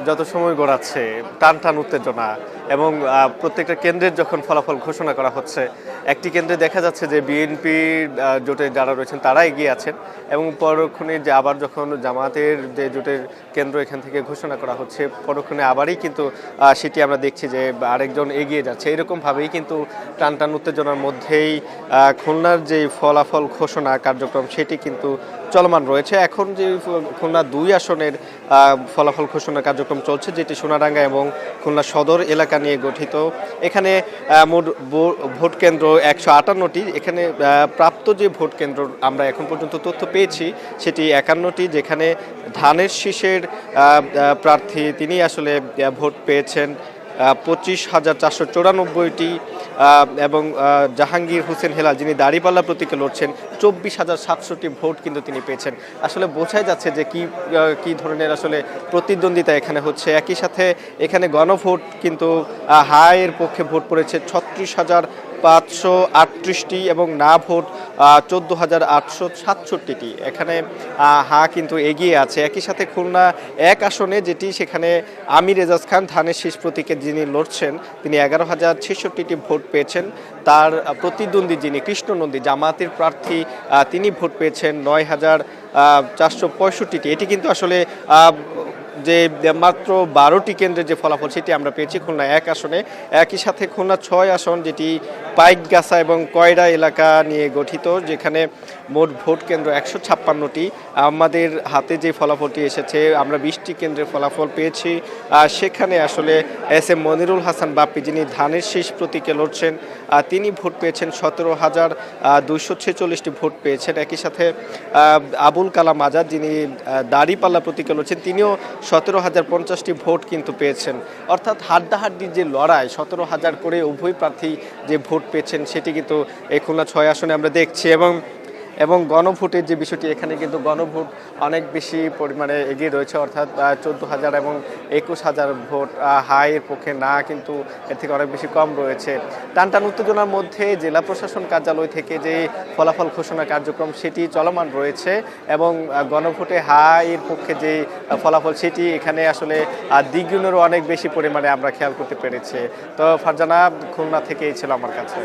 যত সময় গড়াচ্ছে টান টান উত্তেজনা এবং প্রত্যেকটা কেন্দ্রের যখন ফলাফল ঘোষণা করা হচ্ছে, একটি কেন্দ্রে দেখা যাচ্ছে যে বিএনপির জোটে যারা রয়েছেন তারা এগিয়ে আছেন এবং পরক্ষণে যে আবার যখন জামায়াতের যে জোটের কেন্দ্র এখান থেকে ঘোষণা করা হচ্ছে, পরক্ষণে আবারই কিন্তু সেটি আমরা দেখছি যে আরেকজন এগিয়ে যাচ্ছে। এরকমভাবেই কিন্তু টান টান উত্তেজনার মধ্যেই খুলনার যে ফলাফল ঘোষণা কার্যক্রম সেটি কিন্তু চলমান রয়েছে। এখন যে খুলনা ২ আসনের ফলাফল ঘোষণা কার্যক্রম চলছে, যেটি সোনাডাঙ্গা এবং খুলনা সদর এলাকা নিয়ে গঠিত। এখানে মোট ভোট কেন্দ্র ১৫৮টি। এখানে প্রাপ্ত যে ভোট কেন্দ্র আমরা এখন পর্যন্ত তথ্য পেয়েছি সেটি ৫১টি, যেখানে ধানের শীষের প্রার্থী তিনি আসলে ভোট পেয়েছেন ২৫,৪৯৪টি এবং জাহাঙ্গীর হোসেন হেলাল যিনি দাঁড়িপাল্লা প্রতীকে লড়ছেন ২৪,৭০০টি ভোট কিন্তু তিনি পেয়েছেন। আসলে বোঝাই যাচ্ছে যে কি ধরনের আসলে প্রতিদ্বন্দ্বিতা এখানে হচ্ছে। একই সাথে এখানে গণভোট কিন্তু হায়ের পক্ষে ভোট পড়েছে ৩৬,৫৩৮টি এবং না ভোট ১৪,৮৬৭টি। এখানে হা কিন্তু এগিয়ে আছে। একই সাথে খুলনা ১ আসনে যেটি, সেখানে আমির এজাজ খান ধানের শীষ প্রতীকে যিনি লড়ছেন তিনি ১১,০৬৬টি ভোট পেয়েছেন। তার প্রতিদ্বন্দ্বী যিনি কৃষ্ণনন্দী জামায়াতের প্রার্থী তিনি ভোট পেয়েছেন ৯,৪৬৫টি। এটি কিন্তু আসলে যে মাত্র ১২টি কেন্দ্রের যে ফলাফল সেটি আমরা পেয়েছি খুলনা ১ আসনে। একই সাথে খুলনা ৬ আসন, যেটি পাইকগাছা এবং কয়রা এলাকা নিয়ে গঠিত, যেখানে মোট ভোট কেন্দ্র ১৫৬টি। আমাদের হাতে যে ফলাফলটি এসেছে, আমরা 20টি কেন্দ্রের ফলাফল পেয়েছি। সেখানে আসলে এস এম মনিরুল হাসান বাপ্পি যিনি ধানের শীষ প্রতীকে লড়ছেন তিনি ভোট পেয়েছেন ১৭,২৪৬টি ভোট পেয়েছেন। একই সাথে আবুল কালাম আজাদ যিনি দাঁড়িপাল্লা প্রতীকে লড়ছেন তিনিও ১৭,০৫০টি ভোট কিন্তু পেয়েছেন। অর্থাৎ হাড্ডাহাড্ডির যে লড়াই, ১৭,০০০ করে উভয় প্রার্থী যে ভোট পেয়েছেন সেটি কিন্তু এই খুলনা ৬ আসনে আমরা দেখছি। এবং গণভোটের যে বিষয়টি, এখানে কিন্তু গণভোট অনেক বেশি পরিমাণে এগিয়ে রয়েছে, অর্থাৎ ১৪,০০০ এবং ২১,০০০ ভোট হায়ের পক্ষে, না কিন্তু এর থেকে অনেক বেশি কম রয়েছে। টানটান উত্তেজনার মধ্যে জেলা প্রশাসন কার্যালয় থেকে যে ফলাফল ঘোষণা কার্যক্রম সেটি চলমান রয়েছে এবং গণভোটে হায়ের পক্ষে যে ফলাফল সেটি এখানে আসলে দ্বিগুণেরও অনেক বেশি পরিমাণে আমরা খেয়াল করতে পেরেছি। তো ফারজানা, খুলনা থেকে এই ছিল আমার কাছে।